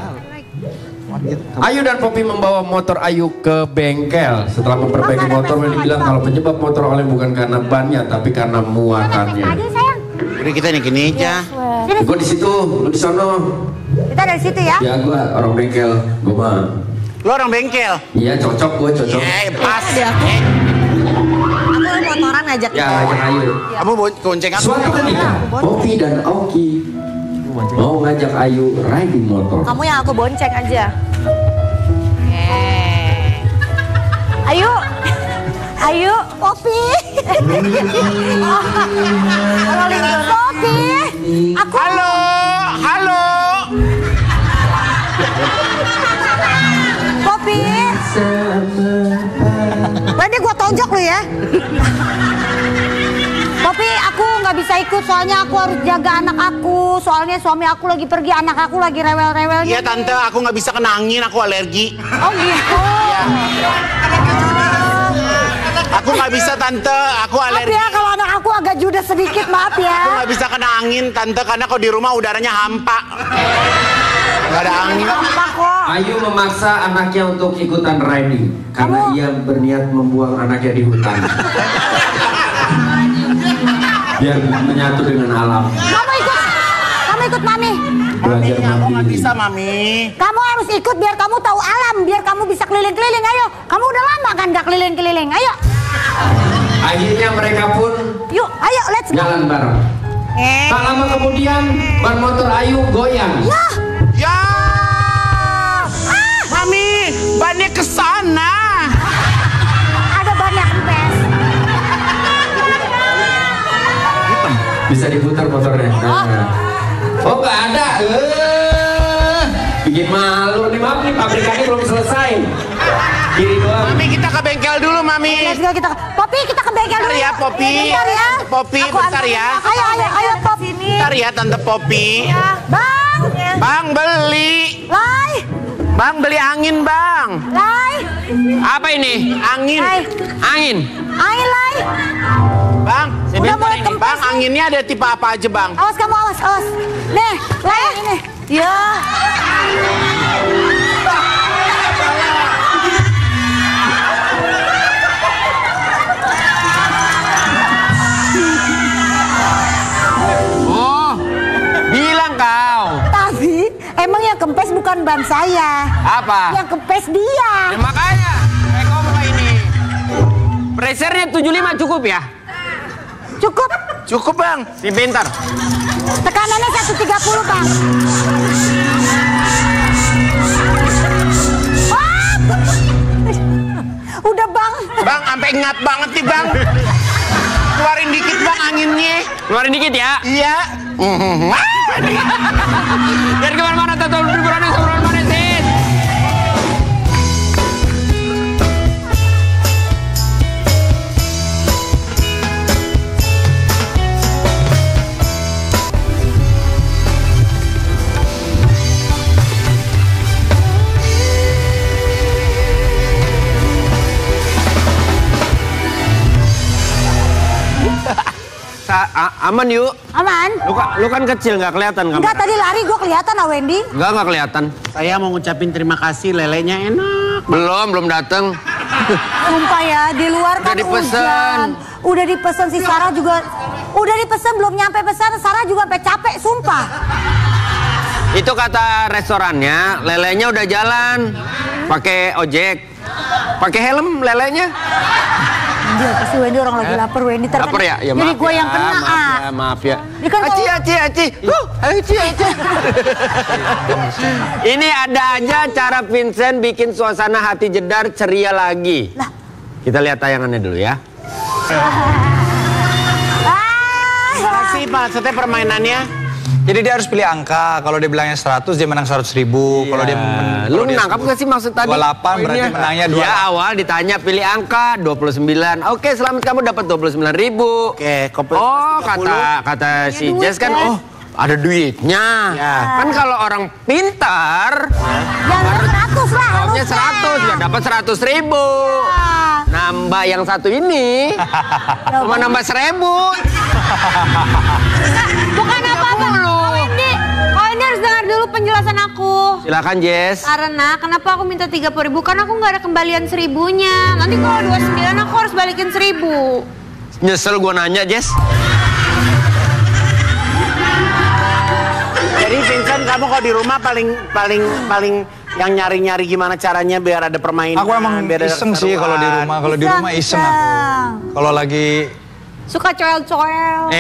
Ayu dan Poppy membawa motor Ayu ke bengkel. Setelah memperbaiki motor, Wendy bilang kalau penyebab motor oleng bukan karena bannya tapi karena muatannya. Udah kita nih gini aja. Gue di situ, lu di sono. Kita dari situ ya. Ya, gue orang bengkel, gue mah. Lu orang bengkel? Iya, cocok, gue cocok. Pas. Aku motoran ngajak Ya, ajak Ayu. Kamu bonceng aku. Suatu ketika, Poppy dan Oki mau ngajak Ayu riding motor. Kamu yang aku bonceng aja. Ayo. Ayo, Poppy. Poppy. Aku. Halo. Poppy. Wendy gua tonjok lu ya. Poppy, aku nggak bisa ikut soalnya aku harus jaga anak aku. Soalnya suami aku lagi pergi, anak aku lagi rewel-rewelnya. Iya tante, aku nggak bisa kena angin, aku alergi. Oh gitu. Aku nggak bisa tante, aku alergi. Maaf ya kalau anak aku agak judes sedikit, maaf ya. Aku nggak bisa kena angin tante, karena kalau di rumah udaranya hampa. Nggak ada angin. Hampa kok. Ayu memaksa anaknya untuk ikutan riding karena ia berniat membuang anaknya di hutan. Biar menyatu dengan alam. Kamu ikut Mami. Belajar Aku nggak mandiri. bisa, Mami. Kamu harus ikut biar kamu tahu alam, biar kamu bisa keliling-keliling. Ayo, kamu udah lama kan gak keliling-keliling. Ayo. Akhirnya mereka pun Yuk, ayo let's go. jalan bareng. Tak lama kemudian ban motor Ayu goyang. Ya, Mami, bannya ke sana. Ada banyak kempes. Bisa diputar motornya. Nah. Oh nggak ada. Bikin malu nih, maaf nih pabrikannya belum selesai. Kiri doang. Mami, kita ke bengkel dulu, Mami. Let's go kita. Popi, kita ke bengkel dulu. Bentar ya, Popi. Bentar ya. Popi, bentar ya. Ayo, Pop. Bentar ya, Tante Popi. Bang. Bang, beli. Lai. Bang, beli angin, Bang. Lai. Apa ini? Angin. Lai. Angin. Ayo, Lai. Bang, Udah mulai ini. kempes Bang, nih. anginnya ada tipe apa aja, Bang? Awas kamu, awas. Nih, Lai ini. Ya. Oh, bilang kau. Tapi emang yang kempes bukan ban saya. Apa? Yang kempes dia. Ya, makanya, kau mau ini. Pressure-nya 75 cukup ya? Cukup. Cukup, Bang. Si bentar. Tekanannya 130, Bang. Wah! Udah, Bang. Bang, sampai ngat banget nih, Bang. Keluarin dikit, Bang, anginnya. Keluarin dikit ya. Iya. Biar kemana-mana, tetap berani sebelum manesin. Aman yuk. Aman? Lu kan kecil nggak kelihatan kamu. Enggak, tadi lari gue kelihatan lah, Wendy. Nggak kelihatan. Saya mau ngucapin terima kasih, lelenya enak. Belum datang. Sumpah ya, di luar Udah kan dipesen. hujan. Udah dipesen, si Sarah juga. Udah dipesen, belum nyampe pesan. Sarah juga sampai capek, sumpah. Itu kata restorannya, lelenya udah jalan. Pakai ojek. Pakai helm lelenya. Dia pasti Wendy orang lagi lapar, Wendy. Lapar ya? Ya jadi maaf gue ya, yang kena, maaf ya. Ini kan Aci. kalau- Ini ada aja cara Vincent bikin suasana hati jedar ceria lagi. Lah. Kita lihat tayangannya dulu ya. Terima kasih, Pak. Maksudnya permainannya. Jadi dia harus pilih angka. Kalau dia bilangnya 100, dia menang 100.000. Kalau dia Lu menangkap gak sih maksud tadi? 28 berarti menangnya 2. Ya awal ditanya pilih angka 29. Oke, selamat kamu dapat 29.000. Oke, Oh, kata si Jess kan, oh ada duitnya. Ya. Kan kalau orang pintar, Yang 100 lah jawabnya harusnya. 100, ya dapat 100.000. Nah, Mbak yang satu ini cuma nambah 1.000. Bukan apa-apa, Kak Wendy. Kak Wendy harus dengar dulu penjelasan aku. Silakan Jess. Karena kenapa aku minta 30.000? Karena aku nggak ada kembalian 1.000-nya. Nanti kalau 29 aku harus balikin 1.000. Nyesel gua nanya Jess. Jadi Vincent, kamu kalau di rumah paling yang nyari-nyari gimana caranya biar ada permainan. Aku emang biar ada iseng sih kalau di keseruan. rumah. Kalau di rumah iseng aku. Kalau lagi Suka coel-coel.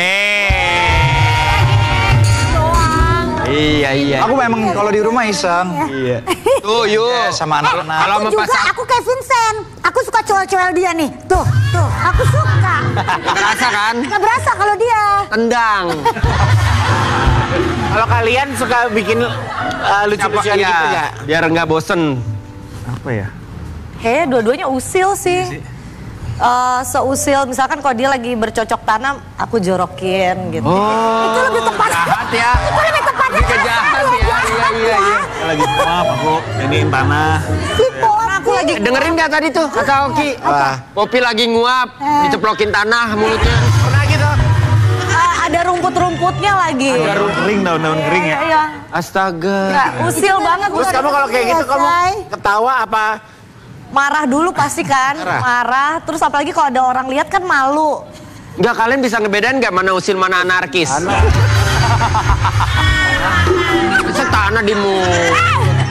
Iya. aku memang kalau di rumah iseng. Iya. Tuh, yuk. Ya, sama anak-anak. Kalau Aku sama juga, pasangan aku kayak Vincent. Aku suka coel-coel dia nih. Tuh, aku suka. nggak kerasa kan? Nggak berasa kalau dia. Tendang. Kalau kalian suka bikin lucu-lucuan Iya, gitu nggak? biar nggak bosen. Apa ya? Kayaknya dua-duanya usil sih. Seusil misalkan kalau dia lagi bercocok tanam, aku jorokin gitu. Itu lebih tepat. Jahat ya. Itu lebih tepatnya. Lebih kejahat ya. Iya. Lagi maaf aku iniin tanah. Si Popi. Aku lagi Dengerin nggak tadi tuh kata Oki? Popi lagi nguap, diceplokin tanah mulutnya. Pernah gitu? ada rumput-rumputnya lagi. Daun kering, daun-daun kering ya. Iya. Astaga. Nggak, usil banget. Terus gua. kamu kalau kayak gitu kamu ketawa apa? Marah dulu pasti kan, marah. Terus apalagi kalau ada orang lihat kan malu. Enggak, kalian bisa ngebedain nggak mana usil mana anarkis? Tanah di muka.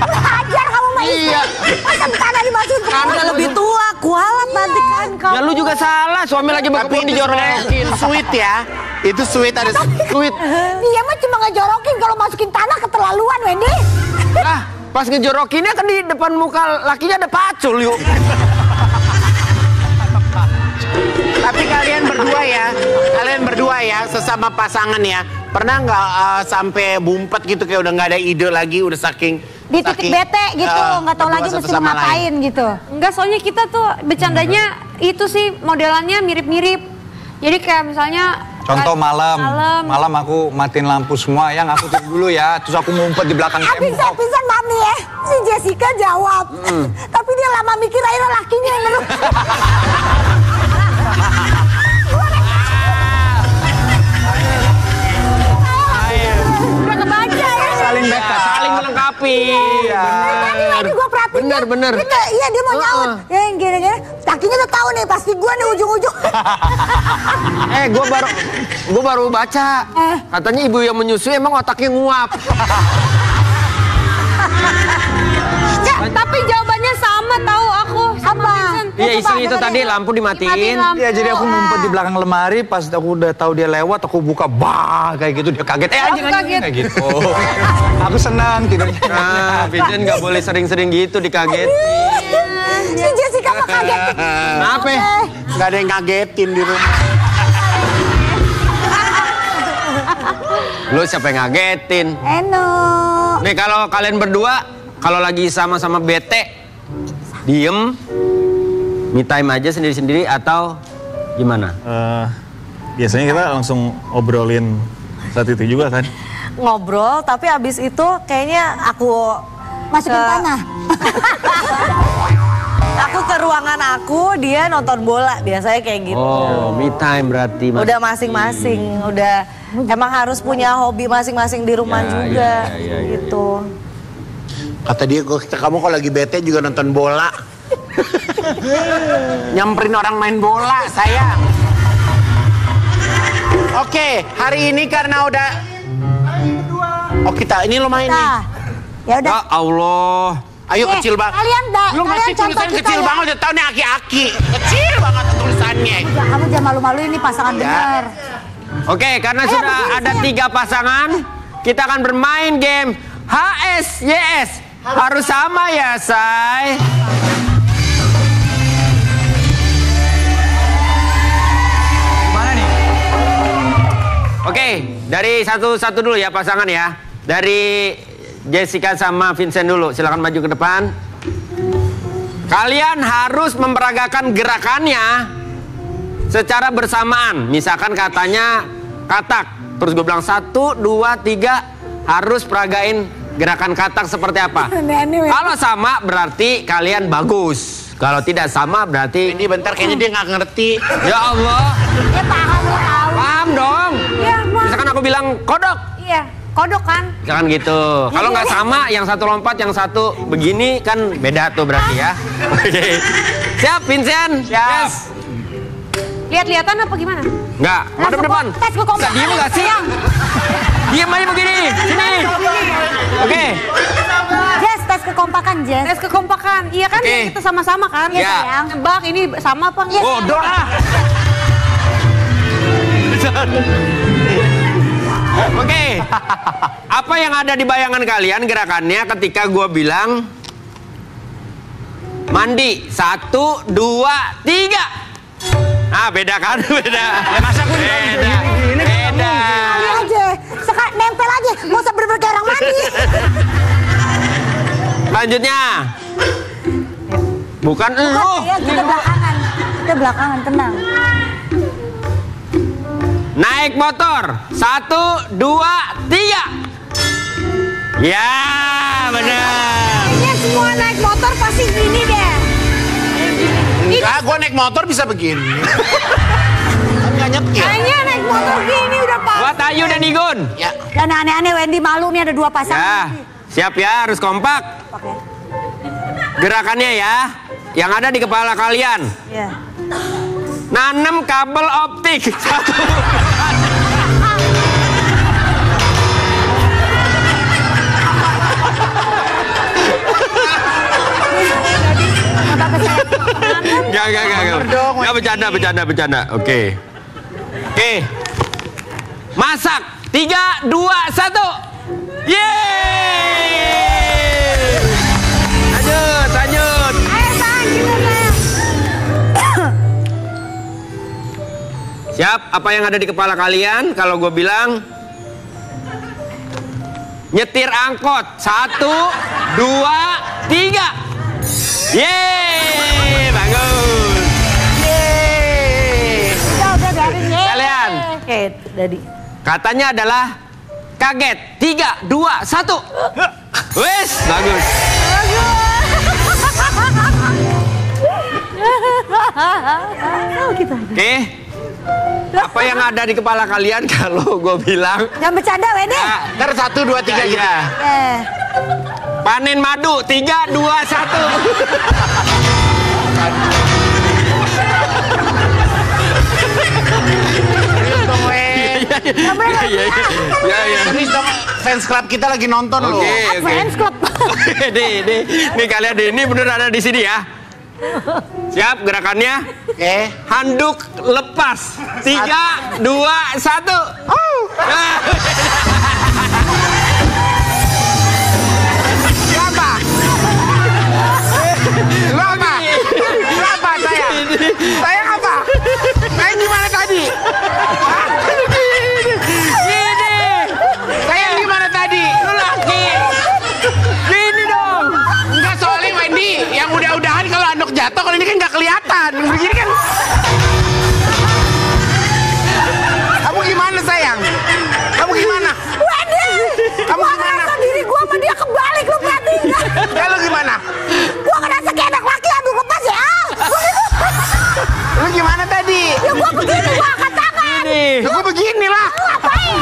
Hajar kamu mah. Iya. Masa tanah dimasukin ke Anda lebih tua, kualat nanti kan kamu. Ya lu juga salah, suami lagi Tapi ini dijorokin sweet ya. Itu sweet, ada sweet. Dia mah cuma ngejorokin, kalau masukin tanah keterlaluan, Wendy. Lah, pas ngejorokinnya kan di depan muka lakinya ada pacul yuk. Tapi kalian berdua ya, sesama pasangan ya, pernah nggak sampai bumpet gitu kayak udah nggak ada ide lagi, udah saking Di titik bete gitu, nggak tahu berdua lagi satu mesti sama ngapain gitu. Enggak, soalnya kita tuh bercandanya itu sih modelannya mirip-mirip. Jadi kayak misalnya Contoh malam aku matiin lampu semua, yang aku tidur dulu ya, terus aku ngumpet di belakang tembok. Pisan mami ya, si Jessica jawab. Tapi dia lama mikir, akhirnya lakinya yang ngeluh. Udah kebaca ya. Saling backup, saling melengkapi. Tadi Wendy gue perhatiin. Bener. Iya dia mau nyaut. Ya yang gini-gini, lakinya udah tahu nih, pasti gue nih ujung-ujung. Gue baru baca. Katanya ibu yang menyusui emang otaknya nguap. tapi jawabannya sama, tahu aku sama Vincent. Iya, istri itu tadi lampu dimatiin. Iya, jadi aku ngumpet di belakang lemari, pas aku udah tahu dia lewat, aku buka, kayak gitu, dia kaget. Anjing kayak gitu. Aku senang tidurnya. Nah, Vincent nggak boleh sering-sering gitu dikagetin. Si Jessica mah kaget. Kenapa? Nggak ada yang ngagetin di rumah. Lu siapa yang ngagetin? Eno. Nih kalau kalian berdua, kalau lagi sama-sama bete, diem, me time aja sendiri-sendiri atau gimana? Biasanya kita langsung obrolin saat itu juga kan. Ngobrol, tapi abis itu kayaknya aku Masukin tanah. Aku ke ruangan aku, dia nonton bola, biasanya kayak gitu. Oh, me time berarti. Udah masing-masing, udah emang harus punya hobi masing-masing di rumah juga, gitu. Kata dia, kamu kalau lagi bete juga nonton bola. Nyamperin orang main bola, sayang. Oke, hari ini karena udah... Oh kita, ini lo main nih. Ya udah. Ya Allah. Ayo kecil banget. Lu ngasih tulisan kecil banget, udah tau nih aki-aki. Kecil banget tulisannya. Kamu jangan malu-malu, ini pasangan bener. Oke, karena sudah ada 3 pasangan, kita akan bermain game HSYS. Harus sama ya, say. Gimana nih? Oke, dari satu-satu dulu ya pasangan ya. Dari Jessica sama Vincent dulu, silakan maju ke depan. Kalian harus memperagakan gerakannya secara bersamaan. Misalkan katanya katak, terus gue bilang 1, 2, 3, harus peragain gerakan katak seperti apa. Kalau sama berarti kalian bagus. Kalau tidak sama berarti... Ini bentar kayaknya dia nggak ngerti. Ya Allah. Dia paham. Paham dong. Iya, Misalkan aku bilang kodok. Iya, kodok kan. Jangan gitu. Kalau nggak sama, yang satu lompat, yang satu begini kan beda tuh berarti ya. Oke. Siap, Vincent? Siap. Yes. Lihat-lihatan apa gimana? Nggak, madep depan. Tes ke kompak. Bisa diem nggak sih? Diem aja begini. Sini. Oke. Jess, tes kekompakan, Jess. Tes kekompakan. Iya kan, Oke. kita sama-sama kan? Iya. Sayang. Nebak ini sama apa enggak? Bodoh ah. Oke. Apa yang ada di bayangan kalian gerakannya ketika gua bilang mandi 1, 2, 3. Ah, beda kan? Beda. Masa aku Beda. Beda. Kali aja, nempel aja, gak usah bener-bener kayak orang mandi. Lanjutnya. Bukan lu. Ya, kita belakangan. Kita belakangan, tenang. Naik motor 1, 2, 3. Ya, benar. Kayaknya semua naik motor pasti gini deh. Enggak, gue naik motor bisa begini. Kan nggak nyetir. Kayaknya naik motor gini udah pas. Buat Ayu dan Igun. Ya. Dan aneh-aneh Wendy malu nih ada 2 Ya, pasangan. siap ya, harus kompak. Gerakannya ya, yang ada di kepala kalian. Iya. Nanem kabel optik. Satu. Enggak bercanda. Oke. Masak. 3, 2, 1. Yeay. Lanjut. Siap, apa yang ada di kepala kalian kalau gue bilang nyetir angkot? 1, 2, 3. Yeay, bagus. Yeay. Kalian. Oke, Dadi. Katanya adalah kaget. 3, 2, 1. Wes, bagus. Oke. Apa yang ada di kepala kalian kalau gue bilang? Jangan bercanda, Wede. Ntar 1, 2, 3 gitu. Panen madu. 3, 2, 1. Serius dong, fans club kita lagi nonton loh. Fans club. Nih kalian ini bener ada di sini ya. Siap gerakannya? Oke. Handuk lepas. 3, 2, 1. Siapa? Lo apa? Siapa saya? Saya apa? Saya gimana tadi? Saya gimana tadi? Lu laki. Gini dong. Enggak, soalnya Wendy yang udah-udahan kalau anduk jatuh, kalau ini kan nggak kelihatan. Begini kan. Kamu gimana sayang? Kamu gimana? Wendy, Kamu gua gimana? ngerasa diri gua sama dia kebalik, lu perhatiin nggak? Ya lu gimana? Gua ngerasa kayak anak laki adu lepas ya. Lu gimana tadi? Ya gua begini, gua angkat tangan. Ya gua begini lah. Ngapain?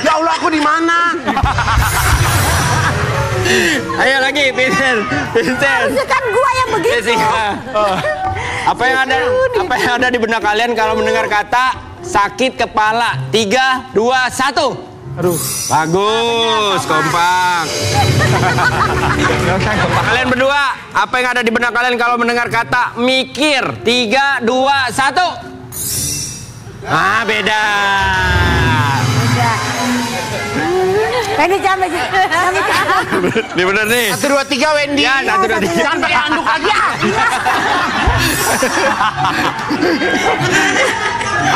Ya Allah, aku di mana? Ayo lagi, Vincent. Harusnya kan gua yang begitu. Jessica. Apa yang ada di benak kalian kalau mendengar kata sakit kepala? 3, 2, 1. Aduh. Bagus, kompak. Kalian berdua, apa yang ada di benak kalian kalau mendengar kata mikir? 3, 2, 1. Ah, beda. Wendy jangan Ini bener nih. 1, 2, 3 Wendy. Ya, 1, 2, 3. Jangan pakai anduk lagi ya.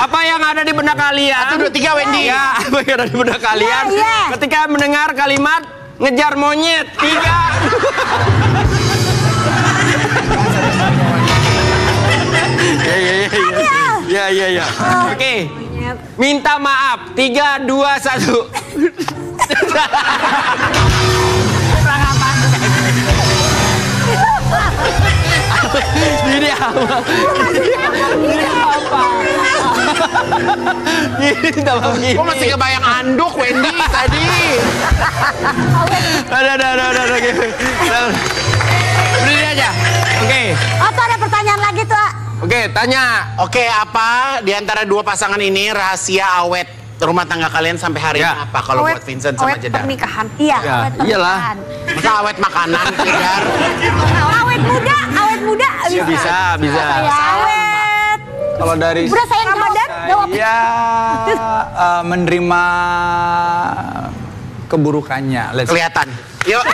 Apa yang ada di benak kalian? 1, 2, 3 Wendy. Ya, apa yang ada di benak kalian? Ya. Ketika mendengar kalimat ngejar monyet. 3. Ya. Oke. Minta maaf. 3, 2, 1. Ini apa? Kok masih kebayang anduk Wendy tadi? Ada. Berdiri aja. Oke. Atau ada pertanyaan lagi tuh? Oke, tanya. Oke, apa di antara dua pasangan ini rahasia awet rumah tangga kalian sampai hari ini apa? Kalau buat Vincent sama Awet Jedar. pernikahan. Iya, Ya, awet iyalah. pernikahan. Masa awet makanan, Jedar? Awet muda. Bisa. Awet. Kalau dari Udah sayang Ramadan, jawab. ya menerima keburukannya. Kelihatan. Yuk.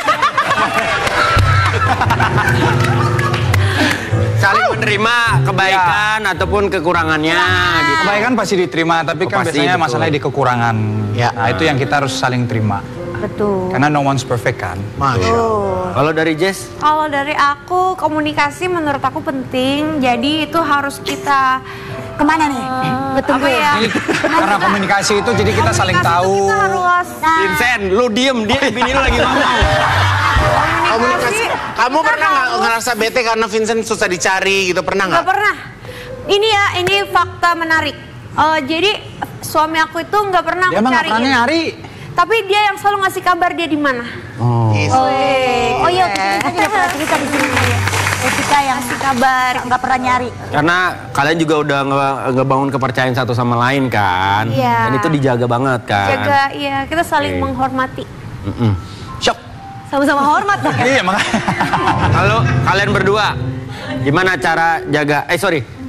Saling menerima kebaikan ataupun kekurangannya gitu. Kebaikan pasti diterima, tapi kan Pasti, biasanya betul. masalahnya di kekurangan. Ya. Nah, itu yang kita harus saling terima. Betul. Karena no one's perfect kan. Masya Allah. Kalau dari Jess? Kalau dari aku, komunikasi menurut aku penting. Jadi itu harus kita Kemana nih? Betul apa ya? Jadi, karena komunikasi itu jadi kita saling komunikasi tahu. itu Kita harus Vincent, lu diem, bini lu lagi ngomong. Komunikasi. Kamu pernah nggak ngerasa bete karena Vincent susah dicari gitu? Pernah nggak? Gak pernah. Ini fakta menarik. Jadi suami aku itu nggak pernah Dia aku emang nggak cariin. pernah nyari. Tapi dia yang selalu ngasih kabar dia di mana. Yes. Oh iya, kita pernah cerita di sini. Jessica yang kabar nggak pernah nyari. Karena kalian juga udah ngebangun kepercayaan satu sama lain kan. Iya. Dan itu dijaga banget kan. Jaga, iya kita saling menghormati. Syok. Sama-sama hormat dong. Iya makanya. Kalau kalian berdua, gimana cara jaga?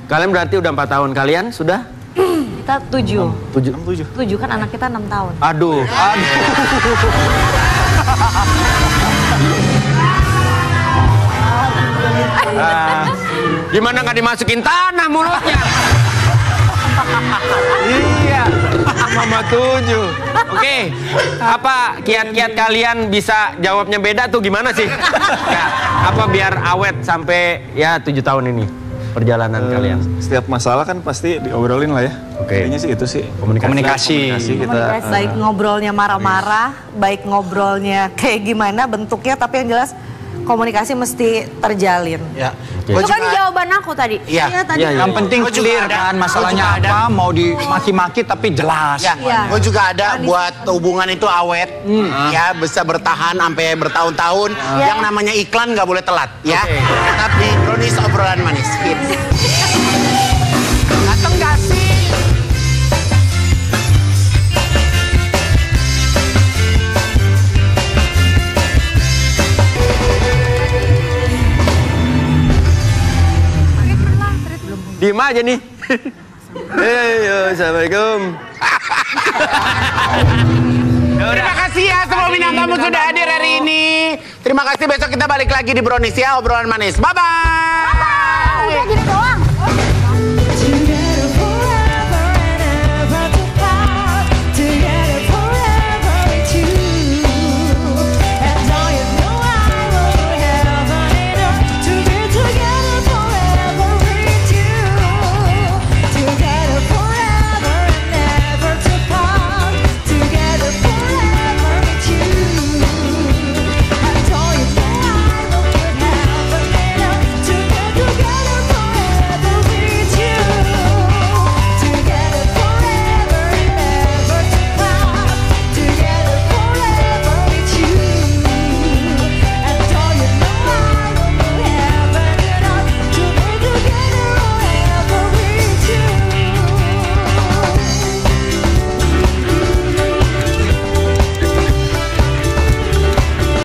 Kalian berarti udah 4 tahun. Kalian sudah? Kita 7. 7 kan anak kita 6 tahun. Aduh. Gimana nggak dimasukin tanah mulutnya? Iya, Mama 7. Oke, apa kiat-kiat kalian bisa jawabnya beda tuh gimana sih? Ya, apa biar awet sampai ya 7 tahun ini perjalanan kalian? Setiap masalah kan pasti diobrolin lah ya. Kayaknya sih itu sih Komunikasi kita. Baik ngobrolnya marah-marah, baik ngobrolnya kayak gimana bentuknya, tapi yang jelas komunikasi mesti terjalin. Ya. Itu kan jawaban aku tadi. Iya. tadi. Yang penting Gua juga clear ada. kan masalahnya Gua juga apa, mau dimaki-maki tapi jelas. Ya, gue juga ada buat hubungan itu awet, ya bisa bertahan sampai bertahun-tahun. Yang namanya iklan nggak boleh telat, ya. Tetap di Brownies Obrolan Manis. Hits. Dateng gak sih? Diem aja nih. Assalamualaikum. Terima kasih ya semua bintang tamu sudah hadir hari ini. Terima kasih, besok kita balik lagi di Brownies ya, Obrolan Manis. Bye-bye. Udah gini doang.